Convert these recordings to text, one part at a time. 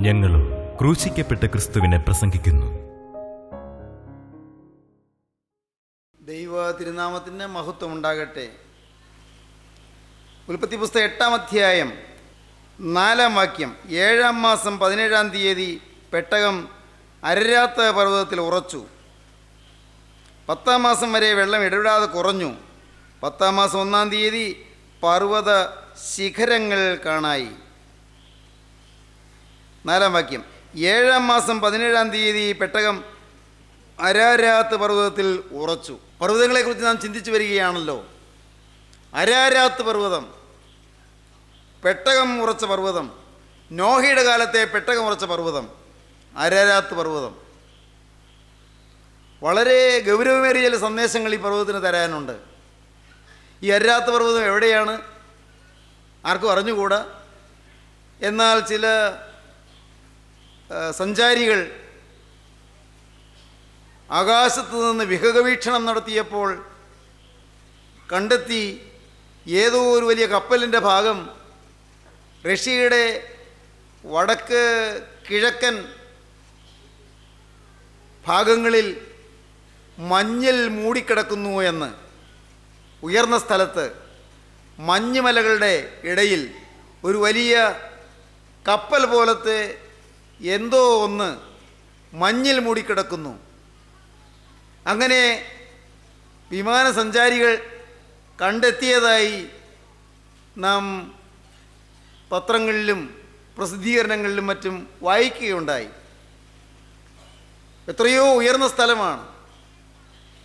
ഞങ്ങളും ക്രൂശിക്കപ്പെട്ട ക്രിസ്തുവിനെ പ്രസംഗിക്കുന്നു. ദൈവ തിരുനാമത്തിന് മഹത്വം ഉണ്ടാകട്ടെ. ഉൽപ്പത്തി പുസ്തകം 8-ാം അധ്യായം 4-ാം വാക്യം. 7-ാം മാസം 17-ാം തീയതി പെട്ടകം അരരാത്ത് പർവ്വതത്തിൽ ഉറച്ചു. 10-ാം മാസം വരെ വെള്ളം ഇടവിടാതെ കുറഞ്ഞു. 10-ാം മാസം 1-ാം തീയതി പർവ്വത ശിഖരങ്ങൾ കാണായി. 4-ാം വാക്യം. 7-ാം മാസം 17-ാം തീയതി പെട്ടകം അരാരാത്ത് പർവ്വതത്തിൽ ഉറച്ചു. പർവ്വതങ്ങളെക്കുറിച്ച് നാം ചിന്തിച്ചു വരികയാണല്ലോ. അരാരാത്ത് പർവ്വതം, പെട്ടകം ഉറച്ച പർവ്വതം, നോഹയുടെ കാലത്തെ പെട്ടകം ഉറച്ച പർവ്വതം, അരാരാത്ത് പർവ്വതം. വളരെ ഗൗരവമേറിയ ചില സന്ദേശങ്ങൾ ഈ പർവ്വതത്തിന് തരാനുണ്ട്. ഈ അരാരാത്ത് പർവ്വതം എവിടെയാണ് ആർക്കും അറിഞ്ഞുകൂടാ. എന്നാൽ ചില സഞ്ചാരികൾ ആകാശത്ത് നിന്ന് വിഹഗവീക്ഷണം നടത്തിയപ്പോൾ കണ്ടെത്തി ഏതോ ഒരു വലിയ കപ്പലിൻ്റെ ഭാഗം റഷ്യയുടെ വടക്ക് കിഴക്കൻ ഭാഗങ്ങളിൽ മഞ്ഞിൽ മൂടിക്കിടക്കുന്നു എന്ന്. ഉയർന്ന സ്ഥലത്ത് മഞ്ഞുമലകളുടെ ഇടയിൽ ഒരു വലിയ കപ്പൽ പോലത്തെ എന്തോ ഒന്ന് മഞ്ഞിൽ മൂടിക്കിടക്കുന്നു. അങ്ങനെ വിമാനസഞ്ചാരികൾ കണ്ടെത്തിയതായി നാം പത്രങ്ങളിലും പ്രസിദ്ധീകരണങ്ങളിലും മറ്റും വായിക്കുകയുണ്ടായി. എത്രയോ ഉയർന്ന സ്ഥലമാണ്.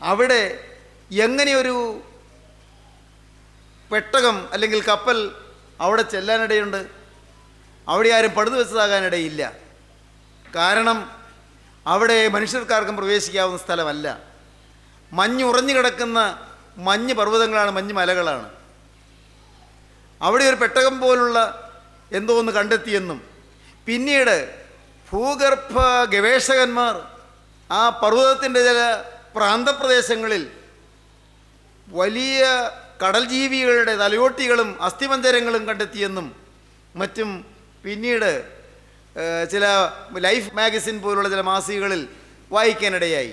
അവിടെ എങ്ങനെയൊരു പെട്ടകം അല്ലെങ്കിൽ കപ്പൽ അവിടെ ചെല്ലാനിടയുണ്ട്? അവിടെ ആരും പടുതു വെച്ചതാകാനിടയില്ല. കാരണം അവിടെ മനുഷ്യർക്കാർക്കും പ്രവേശിക്കാവുന്ന സ്ഥലമല്ല. മഞ്ഞ് ഉറഞ്ഞു കിടക്കുന്ന മഞ്ഞ് പർവ്വതങ്ങളാണ്, മഞ്ഞ് മലകളാണ്. അവിടെ ഒരു പെട്ടകം പോലുള്ള എന്തോ ഒന്ന് കണ്ടെത്തിയെന്നും പിന്നീട് ഭൂഗർഭ ഗവേഷകന്മാർ ആ പർവ്വതത്തിൻ്റെ ചില പ്രാന്തപ്രദേശങ്ങളിൽ വലിയ കടൽ ജീവികളുടെ തലയോട്ടികളും അസ്ഥിപഞ്ജരങ്ങളും കണ്ടെത്തിയെന്നും മറ്റും പിന്നീട് ചില ലൈഫ് മാഗസിൻ പോലുള്ള ചില മാസികകളിൽ വായിക്കാനിടയായി.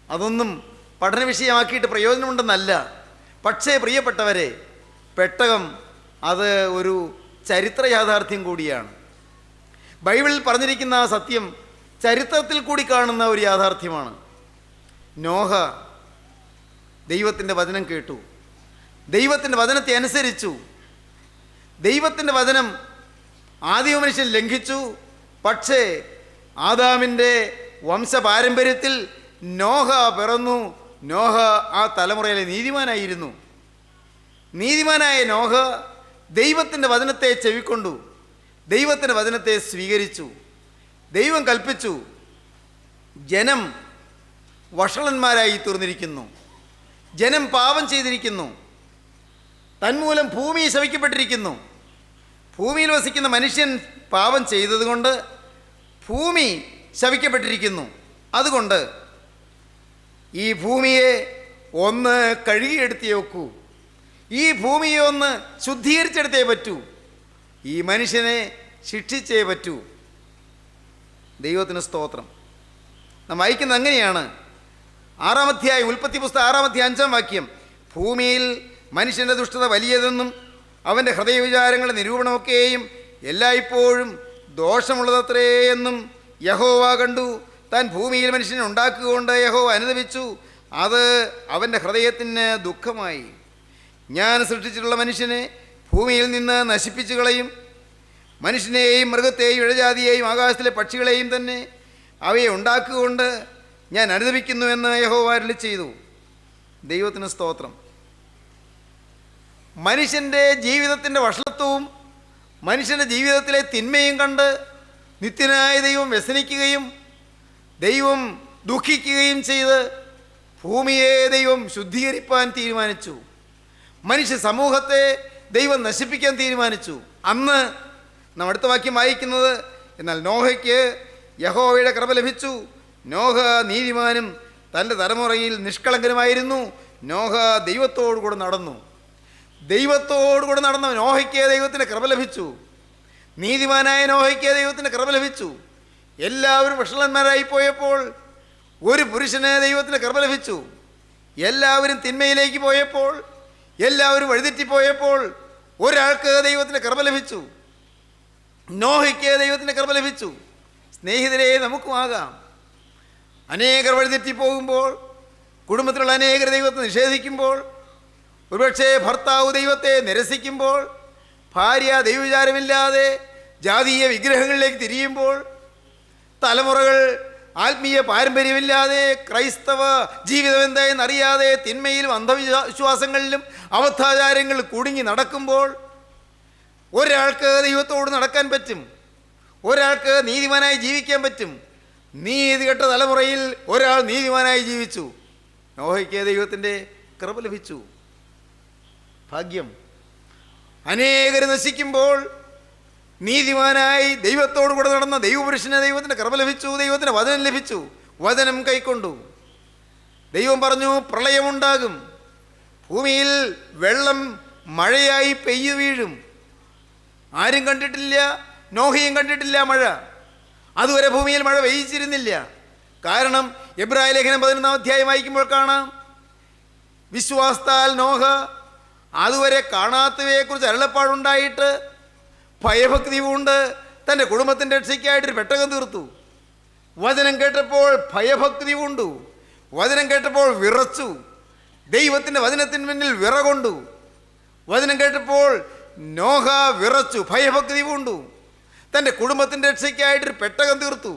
അതൊന്നും പഠന വിഷയമാക്കിയിട്ട് പ്രയോജനമുണ്ടെന്നല്ല. പക്ഷേ പ്രിയപ്പെട്ടവരെ, പെട്ടകം അത് ഒരു ചരിത്ര യാഥാർത്ഥ്യം കൂടിയാണ്. ബൈബിളിൽ പറഞ്ഞിരിക്കുന്ന ആ സത്യം ചരിത്രത്തിൽ കൂടി കാണുന്ന ഒരു യാഥാർത്ഥ്യമാണ്. നോഹ ദൈവത്തിൻ്റെ വചനം കേട്ടു, ദൈവത്തിൻ്റെ വചനത്തെ അനുസരിച്ചു. ദൈവത്തിൻ്റെ വചനം ആദിമ മനുഷ്യൻ ലംഘിച്ചു. പക്ഷേ ആദാമിൻ്റെ വംശപാരമ്പര്യത്തിൽ നോഹ പിറന്നു. നോഹ ആ തലമുറയിലെ നീതിമാനായിരുന്നു. നീതിമാനായ നോഹ ദൈവത്തിൻ്റെ വചനത്തെ ചെവിക്കൊണ്ടു, ദൈവത്തിൻ്റെ വചനത്തെ സ്വീകരിച്ചു. ദൈവം കൽപ്പിച്ചു. ജനം വഷളന്മാരായി തീർന്നിരിക്കുന്നു, ജനം പാപം ചെയ്തിരിക്കുന്നു, തന്മൂലം ഭൂമി ശപിക്കപ്പെട്ടിരിക്കുന്നു. ഭൂമിയിൽ വസിക്കുന്ന മനുഷ്യൻ പാപം ചെയ്തതുകൊണ്ട് ഭൂമി ശപിക്കപ്പെട്ടിരിക്കുന്നു. അതുകൊണ്ട് ഈ ഭൂമിയെ ഒന്ന് കഴുകിയെടുത്തേ വെക്കൂ, ഈ ഭൂമിയെ ഒന്ന് ശുദ്ധീകരിച്ചെടുത്തേ പറ്റൂ, ഈ മനുഷ്യനെ ശിക്ഷിച്ചേ പറ്റൂ. ദൈവത്തിന് സ്തോത്രം. നാം വായിക്കുന്നത് അങ്ങനെയാണ്. 6-ാം അധ്യായം, ഉൽപ്പത്തി പുസ്തകം 6-ാം അധ്യായം 5-ാം വാക്യം. ഭൂമിയിൽ മനുഷ്യൻ്റെ ദുഷ്ടത വലിയതെന്നും അവൻ്റെ ഹൃദയവിചാരങ്ങളുടെ നിരൂപണമൊക്കെയും എല്ലായ്പ്പോഴും ദോഷമുള്ളതത്രേ എന്നും യഹോവ കണ്ടു. താൻ ഭൂമിയിൽ മനുഷ്യനെ ഉണ്ടാക്കുകൊണ്ട് യഹോവ അനുതപിച്ചു. അത് അവൻ്റെ ഹൃദയത്തിന് ദുഃഖമായി. ഞാൻ സൃഷ്ടിച്ചിട്ടുള്ള മനുഷ്യനെ ഭൂമിയിൽ നിന്ന് നശിപ്പിച്ചു കളയും. മനുഷ്യനെയും മൃഗത്തെയും ഇഴജാതിയെയും ആകാശത്തിലെ പക്ഷികളെയും തന്നെ അവയെ ഉണ്ടാക്കുകൊണ്ട് ഞാൻ അനുതപിക്കുന്നുവെന്ന് യഹോവ അരുളി ചെയ്തു. ദൈവത്തിന് സ്തോത്രം. മനുഷ്യൻ്റെ ജീവിതത്തിൻ്റെ വഷളത്വവും മനുഷ്യൻ്റെ ജീവിതത്തിലെ തിന്മയും കണ്ട് നിത്യനായ ദൈവം വ്യസനിക്കുകയും ദൈവം ദുഃഖിക്കുകയും ചെയ്ത് ഭൂമിയെ ദൈവം ശുദ്ധീകരിപ്പാൻ തീരുമാനിച്ചു. മനുഷ്യ സമൂഹത്തെ ദൈവം നശിപ്പിക്കാൻ തീരുമാനിച്ചു. അന്ന് നാം അടുത്ത വാക്യം വായിക്കുന്നത്, എന്നാൽ നോഹയ്ക്ക് യഹോവയുടെ കൃപ ലഭിച്ചു. നോഹ നീതിമാനും തൻ്റെ തലമുറയിൽ നിഷ്കളങ്കനുമായിരുന്നു. നോഹ ദൈവത്തോടുകൂടെ നടന്നു. ദൈവത്തോടുകൂടെ നടന്ന നോഹയ്ക്ക് ദൈവത്തിൻ്റെ കൃപ ലഭിച്ചു. നീതിമാനായ നോഹയ്ക്ക് ദൈവത്തിൻ്റെ കൃപ ലഭിച്ചു. എല്ലാവരും വഷളന്മാരായി പോയപ്പോൾ ഒരു പുരുഷന് ദൈവത്തിൻ്റെ കൃപ ലഭിച്ചു. എല്ലാവരും തിന്മയിലേക്ക് പോയപ്പോൾ, എല്ലാവരും വഴിതെറ്റിപ്പോയപ്പോൾ ഒരാൾക്ക് ദൈവത്തിൻ്റെ കൃപ ലഭിച്ചു. നോഹയ്ക്ക് ദൈവത്തിൻ്റെ കൃപ ലഭിച്ചു. സ്നേഹിതരെ, നമുക്കുമാകാം. അനേകർ വഴിതെറ്റിപ്പോകുമ്പോൾ, കുടുംബത്തിലുള്ള അനേകർ ദൈവത്തെ നിഷേധിക്കുമ്പോൾ, ഒരുപക്ഷെ ഭർത്താവ് ദൈവത്തെ നിരസിക്കുമ്പോൾ, ഭാര്യ ദൈവവിചാരമില്ലാതെ ജാതീയ വിഗ്രഹങ്ങളിലേക്ക് തിരിയുമ്പോൾ, തലമുറകൾ ആത്മീയ പാരമ്പര്യമില്ലാതെ ക്രൈസ്തവ ജീവിതം എന്തായെന്നറിയാതെ തിന്മയിലും അന്ധവിശ്വാസങ്ങളിലും അബദ്ധാചാരങ്ങളിൽ കുടുങ്ങി നടക്കുമ്പോൾ ഒരാൾക്ക് ദൈവത്തോട് നടക്കാൻ പറ്റും. ഒരാൾക്ക് നീതിമാനായി ജീവിക്കാൻ പറ്റും. നീതികെട്ട തലമുറയിൽ ഒരാൾ നീതിമാനായി ജീവിച്ചു. നോഹയ്ക്ക് ദൈവത്തിൻ്റെ കൃപ ലഭിച്ചു. ഭാഗ്യം. അനേകർ നശിക്കുമ്പോൾ നീതിമാനായി ദൈവത്തോടു കൂടെ നടന്ന ദൈവപുരുഷന് ദൈവത്തിൻ്റെ കൃപ ലഭിച്ചു. ദൈവത്തിൻ്റെ വചനം ലഭിച്ചു. വചനം കൈക്കൊണ്ടു. ദൈവം പറഞ്ഞു, പ്രളയമുണ്ടാകും, ഭൂമിയിൽ വെള്ളം മഴയായി പെയ്തു വീഴും. ആരും കണ്ടിട്ടില്ല, നോഹയും കണ്ടിട്ടില്ല മഴ. അതുവരെ ഭൂമിയിൽ മഴ പെയ്യിച്ചിരുന്നില്ല. കാരണം എബ്രായ ലേഖനം 11 അധ്യായം വായിക്കുമ്പോൾ കാണാം, വിശ്വാസത്താൽ നോഹ അതുവരെ കാണാത്തവയെക്കുറിച്ച് അരുളപ്പാടുണ്ടായിട്ട് ഭയഭക്തി കൊണ്ട് തൻ്റെ കുടുംബത്തിൻ്റെ രക്ഷയ്ക്കായിട്ടൊരു പെട്ടകം തീർത്തു. വചനം കേട്ടപ്പോൾ ഭയഭക്തി കൊണ്ടു. വചനം കേട്ടപ്പോൾ വിറച്ചു. ദൈവത്തിൻ്റെ വചനത്തിന് മുന്നിൽ വിറകൊണ്ടു. വചനം കേട്ടപ്പോൾ നോഹ വിറച്ചു, ഭയഭക്തി കൊണ്ടു. തൻ്റെ കുടുംബത്തിൻ്റെ രക്ഷയ്ക്കായിട്ടൊരു പെട്ടകം തീർത്തു.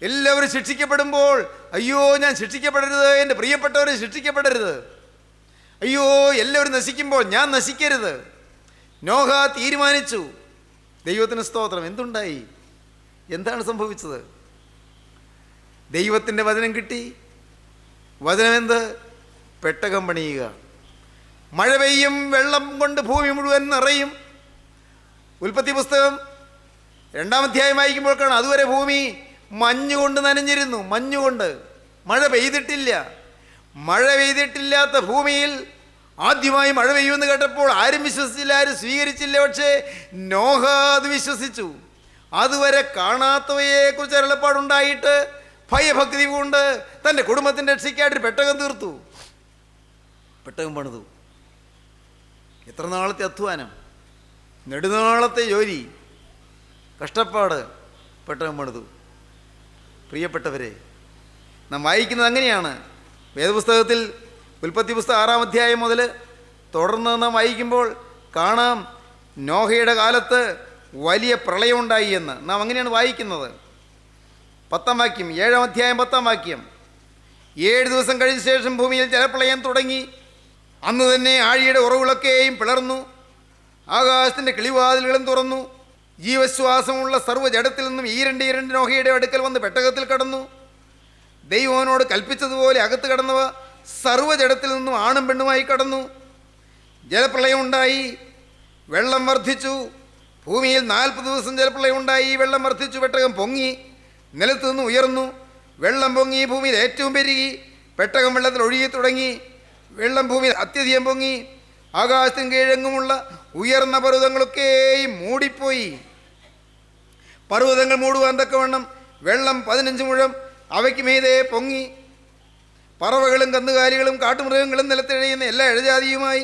എല്ലാവരും ശിക്ഷിക്കപ്പെടുമ്പോൾ, അയ്യോ ഞാൻ ശിക്ഷിക്കപ്പെടരുത്, എൻ്റെ പ്രിയപ്പെട്ടവർ ശിക്ഷിക്കപ്പെടരുത്, അയ്യോ എല്ലാവരും നശിക്കുമ്പോൾ ഞാൻ നശിക്കരുത്. നോഹ തീരുമാനിച്ചു. ദൈവത്തിന് സ്തോത്രം. എന്തുണ്ടായി? എന്താണ് സംഭവിച്ചത്? ദൈവത്തിൻ്റെ വചനം കിട്ടി. വചനം എന്ത്? പെട്ടകം പണിയുക. മഴ പെയ്യും, വെള്ളം കൊണ്ട് ഭൂമി മുഴുവൻ നിറയും. ഉൽപ്പത്തി പുസ്തകം 2-ാം അധ്യായം വായിക്കുമ്പോൾ കാണാം, അതുവരെ ഭൂമി മഞ്ഞുകൊണ്ട് നനഞ്ഞിരുന്നു. മഞ്ഞുകൊണ്ട്. മഴ പെയ്തിട്ടില്ല. മഴ പെയ്തിട്ടില്ലാത്ത ഭൂമിയിൽ ആദ്യമായി മഴ പെയ്യുമെന്ന് കേട്ടപ്പോൾ ആരും വിശ്വസിച്ചില്ല, ആരും സ്വീകരിച്ചില്ല. പക്ഷേ നോഹ അത് വിശ്വസിച്ചു. അതുവരെ കാണാത്തവയെക്കുറിച്ച് അരുളപ്പാടുണ്ടായിട്ട് ഭയഭക്തി കൊണ്ട് തൻ്റെ കുടുംബത്തിൻ്റെ രക്ഷയ്ക്കായിട്ടൊരു പെട്ടകം തീർത്തു. പെട്ടകം പണിതു. എത്ര നാളത്തെ അധ്വാനം, നെടുനാളത്തെ ജോലി, കഷ്ടപ്പാട്. പെട്ടകം പണിതു. പ്രിയപ്പെട്ടവരെ, നാം വായിക്കുന്നത് അങ്ങനെയാണ്. വേദപുസ്തകത്തിൽ ഉൽപ്പത്തി പുസ്തകം 6-ാം അധ്യായം മുതൽ തുടർന്ന് നാം വായിക്കുമ്പോൾ കാണാം, നോഹയുടെ കാലത്ത് വലിയ പ്രളയമുണ്ടായി എന്ന് നാം അങ്ങനെയാണ് വായിക്കുന്നത്. 10-ാം വാക്യം, 7-ാം അധ്യായം 10-ാം വാക്യം. 7 ദിവസം കഴിഞ്ഞ ശേഷം ഭൂമിയിൽ ജലപ്രളയം തുടങ്ങി. അന്ന് തന്നെ ആഴിയുടെ ഉറവുകളൊക്കെയും പിളർന്നു. ആകാശത്തിൻ്റെ കിളിവാതിലുകളും തുറന്നു. ജീവശ്വാസമുള്ള സർവ്വജഡത്തിൽ നിന്നും ഈരണ്ട് നോഹയുടെ അടുക്കൽ വന്ന് പെട്ടകത്തിൽ കടന്നു. ദൈവനോട് കൽപ്പിച്ചതുപോലെ അകത്ത് കടന്നവ സർവ്വജഡത്തിൽ നിന്നും ആണും പെണ്ണുമായി കടന്നു. ജലപ്രളയം ഉണ്ടായി, വെള്ളം വർദ്ധിച്ചു. ഭൂമിയിൽ 40 ദിവസം ജലപ്രളയം ഉണ്ടായി. വെള്ളം വർദ്ധിച്ചു. പെട്ടകം പൊങ്ങി, നിലത്തു നിന്ന് ഉയർന്നു. വെള്ളം പൊങ്ങി, ഭൂമിയിൽ ഏറ്റവും പെരുകി. പെട്ടകം വെള്ളത്തിൽ ഒഴുകി തുടങ്ങി. വെള്ളം ഭൂമിയിൽ അത്യധികം പൊങ്ങി. ആകാശത്തിന് കീഴെങ്ങുമുള്ള ഉയർന്ന പർവ്വതങ്ങളൊക്കെയും മൂടിപ്പോയി. പർവ്വതങ്ങൾ മൂടുവാൻ തക്കവണ്ണം വെള്ളം 15 മുഴം അവയ്ക്ക് മീതെ പൊങ്ങി. പറവകളും കന്നുകാലികളും കാട്ടുമൃഗങ്ങളും നിലത്തിഴയുന്ന എല്ലാ ഇഴജാതിയുമായി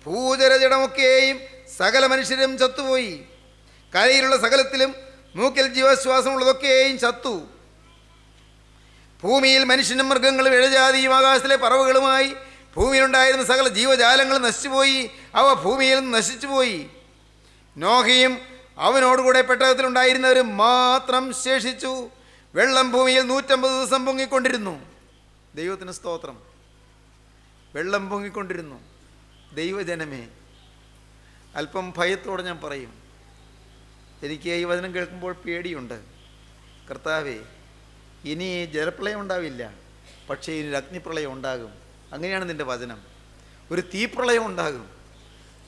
ഭൂചരജടമൊക്കെയും സകല മനുഷ്യരും ചത്തുപോയി. കരയിലുള്ള സകലത്തിലും മൂക്കിൽ ജീവശ്വാസമുള്ളതൊക്കെയും ചത്തു. ഭൂമിയിൽ മനുഷ്യനും മൃഗങ്ങളും ഇഴജാതിയും ആകാശത്തിലെ പറവുകളുമായി ഭൂമിയിലുണ്ടായിരുന്ന സകല ജീവജാലങ്ങളും നശിച്ചുപോയി. അവ ഭൂമിയിൽ നിന്ന് നശിച്ചുപോയി. നോഹയും അവനോടുകൂടെ പെട്ടകത്തിലുണ്ടായിരുന്നവരും മാത്രം ശേഷിച്ചു. വെള്ളം ഭൂമിയിൽ 150 ദിവസം പൊങ്ങിക്കൊണ്ടിരുന്നു. ദൈവത്തിന് സ്തോത്രം. വെള്ളം പൊങ്ങിക്കൊണ്ടിരുന്നു. ദൈവജനമേ, അല്പം ഭയത്തോടെ ഞാൻ പറയും, എനിക്ക് ഈ വചനം കേൾക്കുമ്പോൾ പേടിയുണ്ട്. കർത്താവേ, ഇനി ജലപ്രളയം ഉണ്ടാവില്ല, പക്ഷേ ഇനി ഒരു അഗ്നിപ്രളയം ഉണ്ടാകും. അങ്ങനെയാണ് നിൻ്റെ വചനം. ഒരു തീപ്രളയം ഉണ്ടാകും,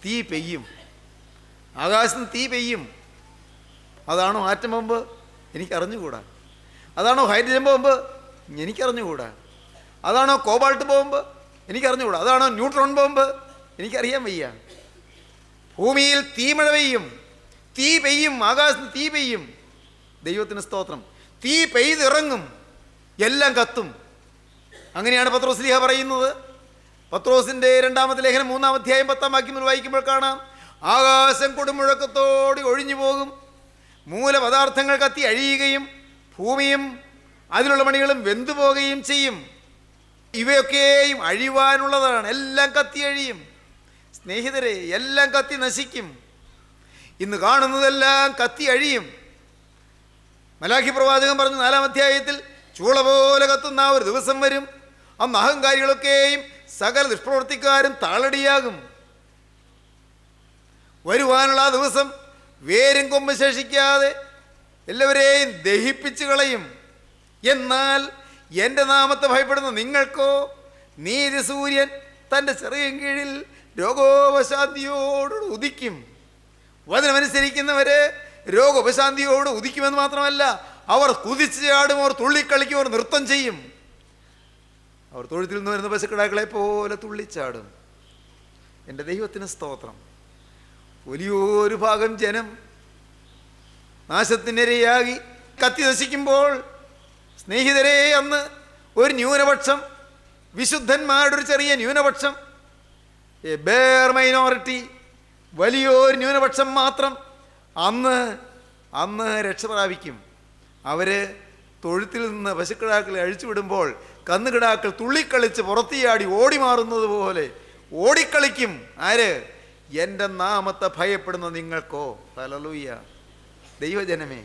തീ പെയ്യും, ആകാശത്ത് തീ പെയ്യും. അതാണോ ആറ്റം ബോംബ്? എനിക്കറിഞ്ഞുകൂടാ. അതാണോ ഹൈഡ്രജൻ ബോംബ്? എനിക്കറിഞ്ഞുകൂടാ. അതാണോ കോബാൾട്ട് ബോംബ്? എനിക്കറിഞ്ഞുകൂടാ. അതാണോ ന്യൂട്രോൺ ബോംബ്? എനിക്കറിയാൻ വയ്യ. ഭൂമിയിൽ തീമഴ പെയ്യും, തീ പെയ്യും, ആകാശത്ത് തീ പെയ്യും. ദൈവത്തിന് സ്തോത്രം. തീ പെയ്തിറങ്ങും, എല്ലാം കത്തും. അങ്ങനെയാണ് പത്രോസ് ലീഹ പറയുന്നത്. പത്രോസിൻ്റെ 2-ാമത്തെ ലേഖനം 3-ാം അധ്യായം 10-ാം വാക്യം വായിക്കുമ്പോൾ കാണാം, ആകാശം കൊടുമുഴക്കത്തോടെ ഒഴിഞ്ഞു പോകും, മൂലപദാർത്ഥങ്ങൾ കത്തി അഴിയുകയും ഭൂമിയും അതിലുള്ള മണികളും വെന്തുപോകുകയും ചെയ്യും. ഇവയൊക്കെയും അഴിവാനുള്ളതാണ്. എല്ലാം കത്തി അഴിയും. സ്നേഹിതരെ, എല്ലാം കത്തി നശിക്കും. ഇന്ന് കാണുന്നതെല്ലാം കത്തി അഴിയും. മലാഖി പ്രവാചകൻ പറഞ്ഞു 4-ാം അധ്യായത്തിൽ, ചൂള പോലെ കത്തുന്ന ഒരു ദിവസം വരും, അന്ന് അഹങ്കാരികളൊക്കെയും സകല ദുഷ്പ്രവർത്തിക്കാരും താളടിയാകും. വരുവാനുള്ള ആ ദിവസം വേരും കൊമ്പ് ശേഷിക്കാതെ എല്ലാവരെയും ദഹിപ്പിച്ചു കളയും. എന്നാൽ എൻ്റെ നാമത്തെ ഭയപ്പെടുന്ന നിങ്ങൾക്കോ നീതി സൂര്യൻ തൻ്റെ ചെറിയ കീഴിൽ രോഗോപശാന്തിയോട് ഉദിക്കും. വചനമനുസരിക്കുന്നവരെ രോഗോപശാന്തിയോട് ഉദിക്കുമെന്ന് മാത്രമല്ല, അവർ കുതിച്ച് ചാടും, അവർ തുള്ളിക്കളിക്കും, അവർ നൃത്തം ചെയ്യും. അവർ തൊഴുത്തിൽ നിന്ന് വരുന്ന പശുക്കിടാക്കളെ പോലെ തുള്ളിച്ചാടും. എൻ്റെ ദൈവത്തിന് സ്തോത്രം. വലിയൊരു ഭാഗം ജനം നാശത്തിനിരയാകി കത്തി നശിക്കുമ്പോൾ, സ്നേഹിതരെ, അന്ന് ഒരു ന്യൂനപക്ഷം, വിശുദ്ധന്മാരുടെ ഒരു ചെറിയ ന്യൂനപക്ഷം, എ ബെയർ മൈനോറിറ്റി, വലിയൊരു ന്യൂനപക്ഷം മാത്രം അന്ന് രക്ഷ പ്രാപിക്കും. അവർ തൊഴുത്തിൽ നിന്ന് പശുക്കിടാക്കളെ അഴിച്ചുവിടുമ്പോൾ കന്നുകിടാക്കൾ തുള്ളിക്കളിച്ച് പുറത്തിയാടി ഓടി മാറുന്നത് പോലെ ഓടിക്കളിക്കും. ആര്? എൻ്റെ നാമത്തെ ഭയപ്പെടുന്ന നിങ്ങൾക്കോ. ഹല്ലേലൂയ. ദൈവജനമേ,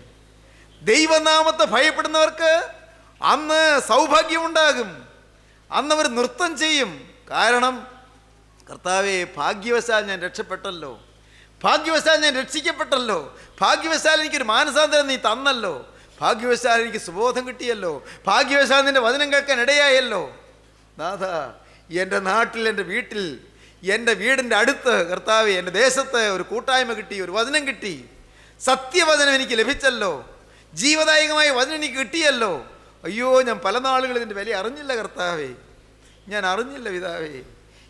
ദൈവനാമത്തെ ഭയപ്പെടുന്നവർക്ക് അന്ന് സൗഭാഗ്യമുണ്ടാകും. അന്നവർ നൃത്തം ചെയ്യും. കാരണം, കർത്താവേ, ഭാഗ്യവശാൽ ഞാൻ രക്ഷപ്പെട്ടല്ലോ, ഭാഗ്യവശാൽ ഞാൻ രക്ഷിക്കപ്പെട്ടല്ലോ, ഭാഗ്യവശാൽ എനിക്കൊരു മാനസാന്തരം നീ തന്നല്ലോ, ഭാഗ്യവശാൽ എനിക്ക് സുബോധം കിട്ടിയല്ലോ, ഭാഗ്യവശാൽ നിൻ്റെ വചനം കേൾക്കാൻ ഇടയായല്ലോ. നാഥ, എൻ്റെ നാട്ടിൽ, എൻ്റെ വീട്ടിൽ, എൻ്റെ വീടിൻ്റെ അടുത്ത്, കർത്താവേ, എൻ്റെ ദേശത്ത് ഒരു കൂട്ടായ്മ കിട്ടി, ഒരു വചനം കിട്ടി, സത്യവചനം എനിക്ക് ലഭിച്ചല്ലോ, ജീവദായകമായ വചനം എനിക്ക് കിട്ടിയല്ലോ. അയ്യോ, ഞാൻ പല നാളുകൾ ഇതിൻ്റെ വില അറിഞ്ഞില്ല കർത്താവേ, ഞാൻ അറിഞ്ഞില്ല പിതാവേ.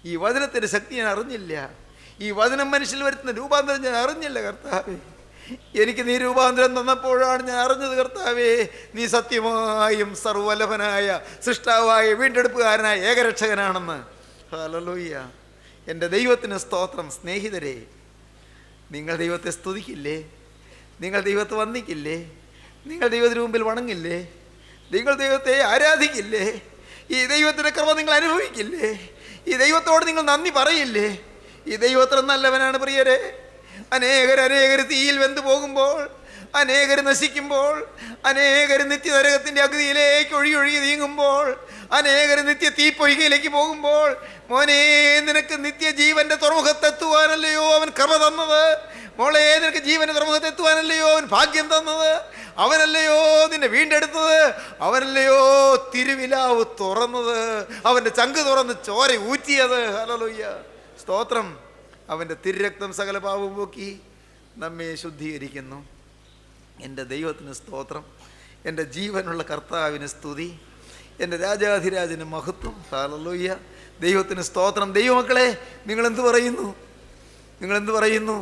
ഈ വചനത്തിൻ്റെ ശക്തി ഞാൻ അറിഞ്ഞില്ല. ഈ വചനം മനുഷ്യൽ വരുത്തുന്ന രൂപാന്തരം ഞാൻ അറിഞ്ഞില്ല കർത്താവേ. എനിക്ക് നീ രൂപാന്തരം തന്നപ്പോഴാണ് ഞാൻ അറിഞ്ഞത് കർത്താവേ, നീ സത്യമായും സർവ്വലഭനായ സൃഷ്ടാവായ വീണ്ടെടുപ്പുകാരനായ ഏകരക്ഷകനാണെന്ന്. ഹല്ലേലൂയ. എൻ്റെ ദൈവത്തിന് സ്തോത്രം. സ്നേഹിതരെ, നിങ്ങൾ ദൈവത്തെ സ്തുതിക്കില്ലേ? നിങ്ങൾ ദൈവത്തെ വന്ദിക്കില്ലേ? നിങ്ങൾ ദൈവത്തിന് മുമ്പിൽ വണങ്ങില്ലേ? നിങ്ങൾ ദൈവത്തെ ആരാധിക്കില്ലേ? ഈ ദൈവത്തിൻ്റെ കൃപ നിങ്ങൾ അനുഭവിക്കില്ലേ? ഈ ദൈവത്തോട് നിങ്ങൾ നന്ദി പറയില്ലേ? ഈ ദൈവത്ര നല്ലവനാണ് പ്രിയരെ. അനേകർ തീയിൽ വെന്തു പോകുമ്പോൾ, അനേകർ നശിക്കുമ്പോൾ, അനേകർ നിത്യനരകത്തിൻ്റെ അഗ്നിയിലേക്ക് ഒഴുകി നീങ്ങുമ്പോൾ, അനേകർ നിത്യ തീപ്പൊയ്കയിലേക്ക് പോകുമ്പോൾ, മോനെ, നിനക്ക് നിത്യജീവന്റെ തുറമുഖത്തെത്തുവാനല്ലയോ അവൻ കൃപ തന്നത്? മോളെ, നിനക്ക് ജീവന്റെ തുറമുഖത്തെത്തുവാനല്ലയോ അവൻ ഭാഗ്യം തന്നത്? അവനല്ലയോ നിന്നെ വീണ്ടെടുത്തത്? അവനല്ലയോ തിരുവിലാവ് തുറന്നത്? അവൻ്റെ ചങ്ക് തുറന്ന് ചോര ഊറ്റിയത്? ഹല്ലേലൂയ, സ്തോത്രം. അവൻ്റെ തിരുരക്തം സകല പാപവും പോക്കി നമ്മെ ശുദ്ധീകരിക്കുന്നു. എൻ്റെ ദൈവത്തിന് സ്തോത്രം. എൻ്റെ ജീവനുള്ള കർത്താവിന് സ്തുതി. എൻ്റെ രാജാധിരാജന് മഹത്വം. ഹല്ലേലൂയ, ദൈവത്തിന് സ്തോത്രം. ദൈവമക്കളെ, നിങ്ങളെന്ത് പറയുന്നു? നിങ്ങളെന്ത് പറയുന്നു?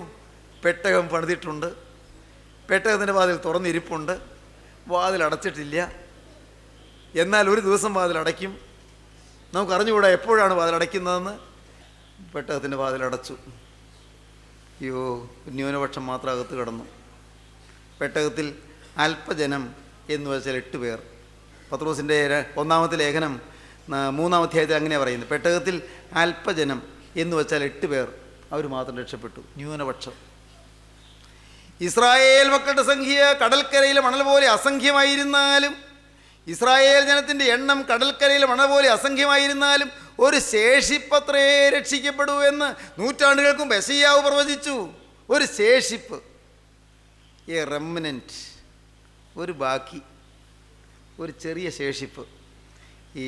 പെട്ടകം പണിതിട്ടുണ്ട്, പെട്ടകത്തിൻ്റെ വാതിൽ തുറന്നിരിപ്പുണ്ട്, വാതിൽ അടച്ചിട്ടില്ല. എന്നാൽ ഒരു ദിവസം വാതിൽ അടയ്ക്കും. നമുക്കറിഞ്ഞുകൂടാ എപ്പോഴാണ് വാതിൽ അടയ്ക്കുന്നതെന്ന്. പെട്ടകത്തിൻ്റെ വാതിലടച്ചു. അയ്യോ, ന്യൂനപക്ഷം മാത്രം അകത്ത് കിടന്നു. പെട്ടകത്തിൽ അല്പജനം എന്ന് വെച്ചാൽ 8 പേർ. പത്രോസിൻ്റെ 1-ാമത്തെ ലേഖനം 3-ാം അധ്യായത്തിൽ അങ്ങനെയാണ് പറയുന്നത്. പെട്ടകത്തിൽ അല്പജനം എന്ന് വെച്ചാൽ 8 പേർ, അവർ മാത്രം രക്ഷപ്പെട്ടു. ന്യൂനപക്ഷം. ഇസ്രായേൽ മക്കളുടെ സംഖ്യ കടൽക്കരയിലെ മണൽ പോലെ അസംഖ്യമായിരുന്നാലും ഇസ്രായേൽ ജനത്തിൻ്റെ എണ്ണം കടൽക്കരയിൽ മണ പോലെ അസംഖ്യമായിരുന്നാലും ഒരു ശേഷിപ്പത്രേ രക്ഷിക്കപ്പെടൂ എന്ന് നൂറ്റാണ്ടുകൾക്കും യെശയ്യാവ് പ്രവചിച്ചു. ഒരു ശേഷിപ്പ്, എ റെമനൻറ്റ്, ഒരു ബാക്കി, ഒരു ചെറിയ ശേഷിപ്പ്. ഈ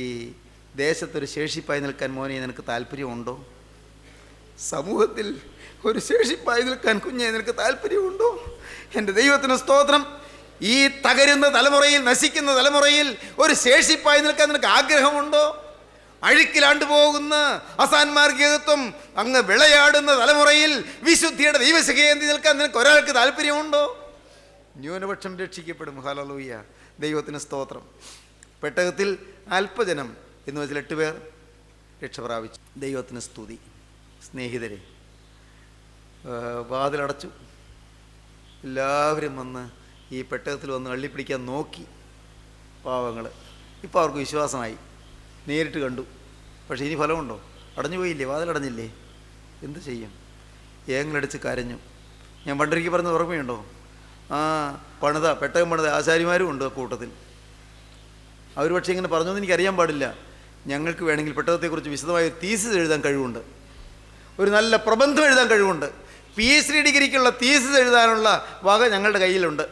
ദേശത്തൊരു ശേഷിപ്പായി നിൽക്കാൻ മോനെ നിനക്ക് താല്പര്യമുണ്ടോ? സമൂഹത്തിൽ ഒരു ശേഷിപ്പായി നിൽക്കാൻ കുഞ്ഞെ നിനക്ക് താല്പര്യമുണ്ടോ? എൻ്റെ ദൈവത്തിന് സ്തോത്രം. ഈ തകരുന്ന തലമുറയിൽ, നശിക്കുന്ന തലമുറയിൽ ഒരു ശേഷിപ്പായി നിൽക്കാൻ നിനക്ക് ആഗ്രഹമുണ്ടോ? അഴുക്കിലാണ്ടു പോകുന്ന അസാന്മാർഗികത്വം അങ്ങ് വിളയാടുന്ന തലമുറയിൽ വിശുദ്ധിയുടെ ദൈവശിഖയേന്തി നിൽക്കാൻ നിനക്ക് ഒരാൾക്ക് താല്പര്യമുണ്ടോ? ന്യൂനപക്ഷം രക്ഷിക്കപ്പെടും. ഹല്ലേലൂയ, ദൈവത്തിന് സ്തോത്രം. പെട്ടകത്തിൽ അല്പജനം എന്ന് വെച്ചാൽ 8 പേർ രക്ഷ പ്രാപിച്ചു. ദൈവത്തിന് സ്തുതി. സ്നേഹിതരെ, വാതിലടച്ചു. എല്ലാവരും വന്ന് ഈ പെട്ടകത്തിൽ വന്ന് അള്ളിപ്പിടിക്കാൻ നോക്കി. പാവങ്ങൾ. ഇപ്പോൾ അവർക്ക് വിശ്വാസമായി, നേരിട്ട് കണ്ടു. പക്ഷേ ഇനി ഫലമുണ്ടോ? അടഞ്ഞു പോയില്ലേ? വാതിലടഞ്ഞില്ലേ? എന്ത് ചെയ്യും? ഏങ്ങളടിച്ച് കരഞ്ഞു. ഞാൻ പണ്ടൊരിക്കൽ പറഞ്ഞത് ഓർമ്മയുണ്ടോ? പെട്ടകം പണിത ആശാരിമാരും ഉണ്ട് കൂട്ടത്തിൽ. അവർ പക്ഷേ ഇങ്ങനെ പറഞ്ഞൊന്നും എനിക്കറിയാൻ പാടില്ല. ഞങ്ങൾക്ക് വേണമെങ്കിൽ പെട്ടകത്തെക്കുറിച്ച് വിശദമായ തീസിസ് എഴുതാൻ കഴിവുണ്ട്, ഒരു നല്ല പ്രബന്ധം എഴുതാൻ കഴിവുണ്ട്. PhD ഡിഗ്രിക്കുള്ള തീസിസ് എഴുതാനുള്ള വക ഞങ്ങളുടെ കയ്യിലുണ്ട്.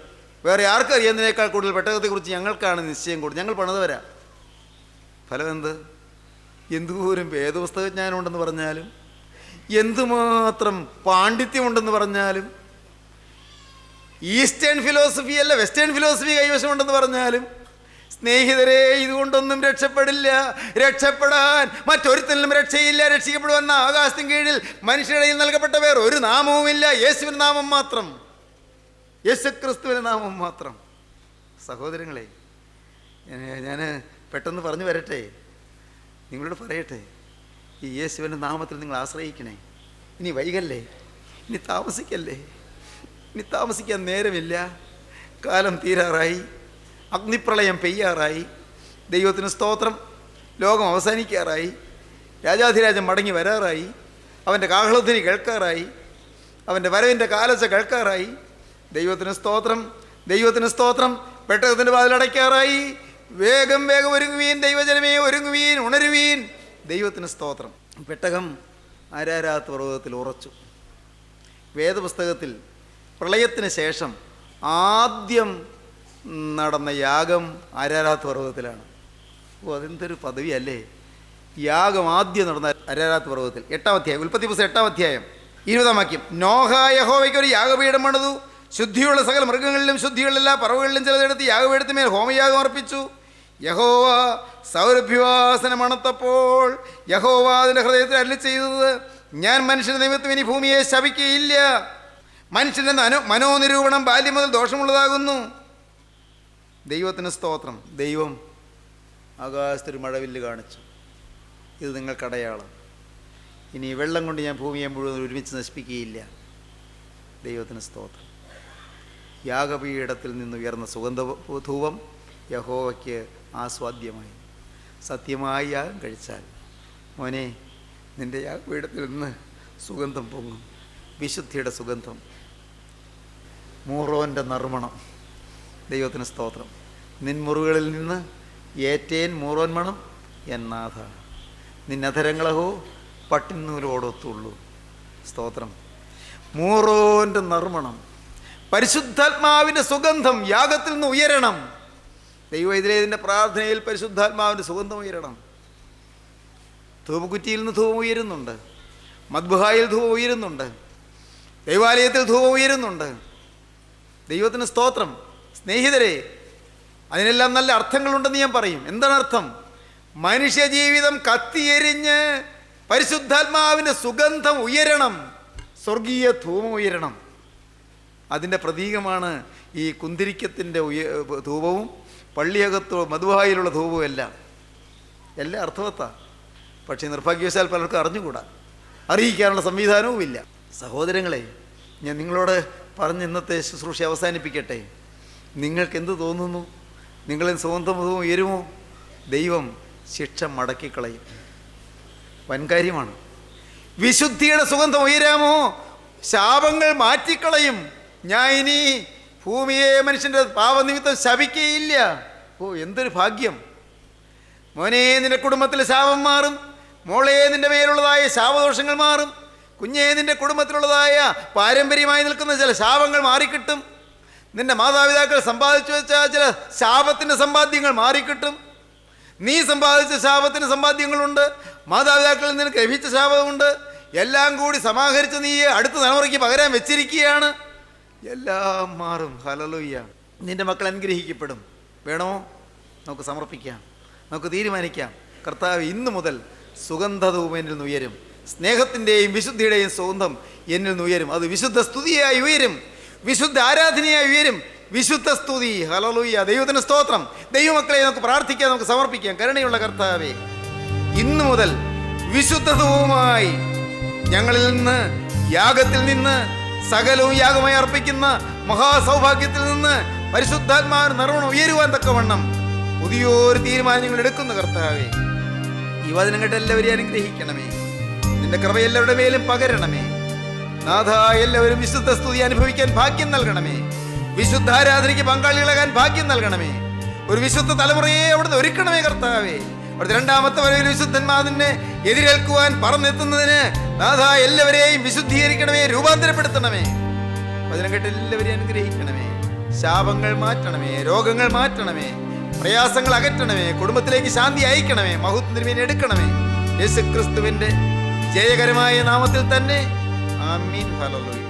വേറെ ആർക്കും അറിയുന്നതിനേക്കാൾ കൂടുതൽ പെട്ടകത്തെക്കുറിച്ച് ഞങ്ങൾക്കാണ് നിശ്ചയം കൂടുതൽ. ഞങ്ങൾ പണിതവരാ. ഫലം എന്ത്? എന്തോരം വേദപുസ്തകജ്ഞാനം ഉണ്ടെന്ന് പറഞ്ഞാലും, എന്തുമാത്രം പാണ്ഡിത്യമുണ്ടെന്ന് പറഞ്ഞാലും, ഈസ്റ്റേൺ ഫിലോസഫി അല്ല വെസ്റ്റേൺ ഫിലോസഫി കൈവശമുണ്ടെന്ന് പറഞ്ഞാലും, സ്നേഹിതരെ, ഇതുകൊണ്ടൊന്നും രക്ഷപ്പെടില്ല. രക്ഷപ്പെടാൻ മറ്റൊരുത്തരിലും രക്ഷയില്ല. രക്ഷിക്കപ്പെടുവെന്ന ആകാശത്തിന് കീഴിൽ മനുഷ്യരുടെ നൽകപ്പെട്ട വേറെ ഒരു നാമവുമില്ല. യേശുവിൻ്റെ നാമം മാത്രം, യേശുക്രിസ്തുവിൻ്റെ നാമം മാത്രം. സഹോദരങ്ങളെ, ഞാൻ പെട്ടെന്ന് പറഞ്ഞു വരട്ടെ, നിങ്ങളോട് പറയട്ടെ, ഈ യേശുവിൻ്റെ നാമത്തിൽ നിങ്ങൾ ആശ്രയിക്കണേ. ഇനി വൈകല്ലേ, ഇനി താമസിക്കല്ലേ. ഇനി താമസിക്കാൻ നേരമില്ല. കാലം തീരാറായി, അഗ്നിപ്രളയം പെയ്യാറായി. ദൈവത്തിന് സ്തോത്രം. ലോകം അവസാനിക്കാറായി. രാജാധിരാജൻ മടങ്ങി വരാറായി. അവൻ്റെ കാഹളധ്വനി കേൾക്കാറായി. അവൻ്റെ വരവിൻ്റെ കാലച്ച കേൾക്കാറായി. ദൈവത്തിന് സ്തോത്രം, ദൈവത്തിന് സ്തോത്രം. പെട്ടകത്തിൻ്റെ വാതിലടയ്ക്കാറായി. വേഗം വേഗം ഒരുങ്ങുവീൻ, ദൈവജനമേ ഒരുങ്ങുവീൻ, ഉണരുവീൻ. ദൈവത്തിന് സ്തോത്രം. പെട്ടകം അരാരാത്ത് പർവ്വതത്തിൽ ഉറച്ചു. വേദപുസ്തകത്തിൽ പ്രളയത്തിന് ശേഷം ആദ്യം നടന്ന യാഗം അരാരാത്ത് പർവ്വതത്തിലാണ്. അതെന്തൊരു പദവിയല്ലേ! യാഗം ആദ്യം നടന്ന അരാരാത്ത് പർവ്വതത്തിൽ. 8-ാം അധ്യായം, ഉൽപ്പത്തി പുസ്തകം 8-ാം അധ്യായം 20-ാം വാക്യം. നോഹ യഹോവയ്ക്ക് ഒരു യാഗപീഠം പണിതു. ശുദ്ധിയുള്ള സകല മൃഗങ്ങളിലും ശുദ്ധിയുള്ള എല്ലാ പറവുകളിലും ചിലതെടുത്ത് യാഗപീഠത്തിന്മേൽ ഹോമയാഗം അർപ്പിച്ചു. യഹോവ സൗരഭ്യവാസന മണത്തപ്പോൾ യഹോവ അതിൻ്റെ ഹൃദയത്തിൽ അരുളി ചെയ്തത്, ഞാൻ മനുഷ്യൻ്റെ നിമിത്തം ഇനി ഭൂമിയെ ശപിക്കുകയില്ല. മനുഷ്യൻ്റെ മനോനിരൂപണം ബാല്യം മുതൽ ദോഷമുള്ളതാകുന്നു. ദൈവത്തിന് സ്തോത്രം. ദൈവം ആകാശത്തൊരു മഴവില്ല് കാണിച്ചു. ഇത് നിങ്ങൾക്കടയാളം. ഇനി വെള്ളം കൊണ്ട് ഞാൻ ഭൂമിയെ മുഴുവൻ ഒരുമിച്ച് നശിപ്പിക്കുകയില്ല. ദൈവത്തിന് സ്തോത്രം. യാഗപീഠത്തിൽ നിന്ന് ഉയർന്ന സുഗന്ധധൂപം യഹോവയ്ക്ക് ആസ്വാദ്യമായി. സത്യമായി യാഗം കഴിച്ചാൽ മോനെ, നിൻ്റെ യാഗപീഠത്തിൽ നിന്ന് സുഗന്ധം പൊങ്ങും. വിശുദ്ധിയുടെ സുഗന്ധം, മൂറോൻ്റെ നറുമണം. ദൈവത്തിന് സ്തോത്രം. നിൻമുറികളിൽ നിന്ന് ഏറ്റേൻ മൂറോൻ മണം എന്നാഥ. നിന്നധരങ്ങളഹോ പട്ടിന്നൂലോടൊത്തുള്ളൂ. സ്തോത്രം. മൂറോൻ്റെ നറുമണം, പരിശുദ്ധാത്മാവിൻ്റെ സുഗന്ധം യാഗത്തിൽ നിന്ന് ഉയരണം. ദൈവം ഇതിൻ്റെ പ്രാർത്ഥനയിൽ പരിശുദ്ധാത്മാവിൻ്റെ സുഗന്ധം ഉയരണം. ധൂപക്കുറ്റിയിൽ നിന്ന് ധൂപം ഉയരുന്നുണ്ട്. മദ്ബഹായിൽ ധൂപം ഉയരുന്നുണ്ട്. ദൈവാലയത്തിൽ ധൂപം ഉയരുന്നുണ്ട്. ദൈവത്തിന് സ്തോത്രം. സ്നേഹിതരെ, അതിനെല്ലാം നല്ല അർത്ഥങ്ങളുണ്ടെന്ന് ഞാൻ പറയും. എന്താണ് അർത്ഥം? മനുഷ്യജീവിതം കത്തിയെരിഞ്ഞ് പരിശുദ്ധാത്മാവിൻ്റെ സുഗന്ധം ഉയരണം. സ്വർഗീയ ധൂപം ഉയരണം. അതിൻ്റെ പ്രതീകമാണ് ഈ കുന്തിരിക്കത്തിൻ്റെ ധൂപവും പള്ളിയകത്തോ മധുവായിലുള്ള ധൂപവും എല്ലാം അർത്ഥവത്താണ്. പക്ഷേ നിർഭാഗ്യവശാൽ പലർക്കും അറിഞ്ഞുകൂടാ, അറിയിക്കാനുള്ള സംവിധാനവുമില്ല. സഹോദരങ്ങളെ, ഞാൻ നിങ്ങളോട് പറഞ്ഞ് ഇന്നത്തെ ശുശ്രൂഷ അവസാനിപ്പിക്കട്ടെ. നിങ്ങൾക്കെന്ത് തോന്നുന്നു? നിങ്ങളിൽ സുഗന്ധവും ഉയരുമോ? ദൈവം ശിക്ഷ മടക്കിക്കളയും. വൻകാര്യമാണ്. വിശുദ്ധിയുടെ സുഗന്ധം ഉയരാമോ? ശാപങ്ങൾ മാറ്റിക്കളയും. ഞാൻ ഇനി ഭൂമിയെ മനുഷ്യൻ്റെ പാപനിമിത്തം ശപിക്കുകയില്ല. എന്തൊരു ഭാഗ്യം! മോനെ, നിന്റെ കുടുംബത്തിലെ ശാപം മാറും. മോളെ, നിന്റെ മേലുള്ളതായ ശാപദോഷങ്ങൾ മാറും. കുഞ്ഞേ, നിന്റെ കുടുംബത്തിലുള്ളതായ പാരമ്പര്യമായി നിൽക്കുന്ന ചില ശാപങ്ങൾ മാറിക്കിട്ടും. നിന്റെ മാതാപിതാക്കൾ സമ്പാദിച്ചു വെച്ച ചില ശാപത്തിൻ്റെ സമ്പാദ്യങ്ങൾ മാറിക്കിട്ടും. നീ സമ്പാദിച്ച ശാപത്തിന് സമ്പാദ്യങ്ങളുണ്ട്, മാതാപിതാക്കളിൽ നിനക്ക് ലഭിച്ച ശാപമുണ്ട്. എല്ലാം കൂടി സമാഹരിച്ച് നീ അടുത്ത തലമുറയ്ക്ക് പകരാൻ വെച്ചിരിക്കുകയാണ്. എല്ലാം മാറും. ഹല്ലേലൂയ! നിന്റെ മക്കൾ അനുഗ്രഹിക്കപ്പെടും. വേണോ? നമുക്ക് സമർപ്പിക്കാം, നമുക്ക് തീരുമാനിക്കാം. കർത്താവ്, ഇന്നു മുതൽ സുഗന്ധധൂപം എന്നിൽ നിന്ന് ഉയരും. സ്നേഹത്തിൻ്റെയും വിശുദ്ധിയുടെയും സുഗന്ധം എന്നിൽ നിന്ന് ഉയരും. അത് വിശുദ്ധ സ്തുതിയായി ഉയരും, വിശുദ്ധ ആരാധനയായി ഉയരും, വിശുദ്ധ സ്തുതി. ഹല്ലേലൂയ! ദൈവത്തിന് സ്തോത്രം. ദൈവമക്കളെ, നമുക്ക് പ്രാർത്ഥിക്കാം, നമുക്ക് സമർപ്പിക്കാം. കരുണയുള്ള കർത്താവേ, ഇന്നു മുതൽ വിശുദ്ധധൂപമായി ഞങ്ങളിൽ നിന്ന്, യാഗത്തിൽ നിന്ന്, സകലവും യാഗമായി അർപ്പിക്കുന്ന മഹാസൗഭാഗ്യത്തിൽ നിന്ന് പരിശുദ്ധാത്മാവിന് നിറവണം ഉയരുവാൻ തക്കവണ്ണം പുതിയൊരു തീരുമാനം ഞങ്ങൾ എടുക്കുന്നു. കർത്താവേ, ഈ വചനം കേട്ട് എല്ലാവരെയും അനുഗ്രഹിക്കണമേ. നിന്റെ കൃപ എല്ലാവരുടെ മേലും പകരണമേ. നാഥ, എല്ലാവരും വിശുദ്ധ സ്തുതി അനുഭവിക്കാൻ ഭാഗ്യം നൽകണമേ. വിശുദ്ധ ആരാധനയ്ക്ക് പങ്കാളികളാകാൻ ഭാഗ്യം നൽകണമേ. ഒരു വിശുദ്ധ തലമുറയെ അവിടുന്ന് ഒരുക്കണമേ. കർത്താവേ, അവിടുത്തെ രണ്ടാമത്തെ വരവിൽ വിശുദ്ധന്മാതിനെ എതിരേൽക്കുവാൻ പറന്നെത്തുന്നതിന് നാഥ എല്ലാവരെയും വിശുദ്ധീകരിക്കണമേ, രൂപാന്തരപ്പെടുത്തണമേ. വചനം കേട്ട് എല്ലാവരെയും അനുഗ്രഹിക്കണമേ. ശാപങ്ങൾ മാറ്റണമേ, രോഗങ്ങൾ മാറ്റണമേ, പ്രയാസങ്ങൾ അകറ്റണമേ, കുടുംബത്തിലേക്ക് ശാന്തി അയക്കണമേ, മഹത്വത്തിന് എടുക്കണമേ. യേശുക്രിസ്തുവിന്റെ ജയകരമായ നാമത്തിൽ തന്നെ. ആമീൻ. ഹല്ലേലൂയ.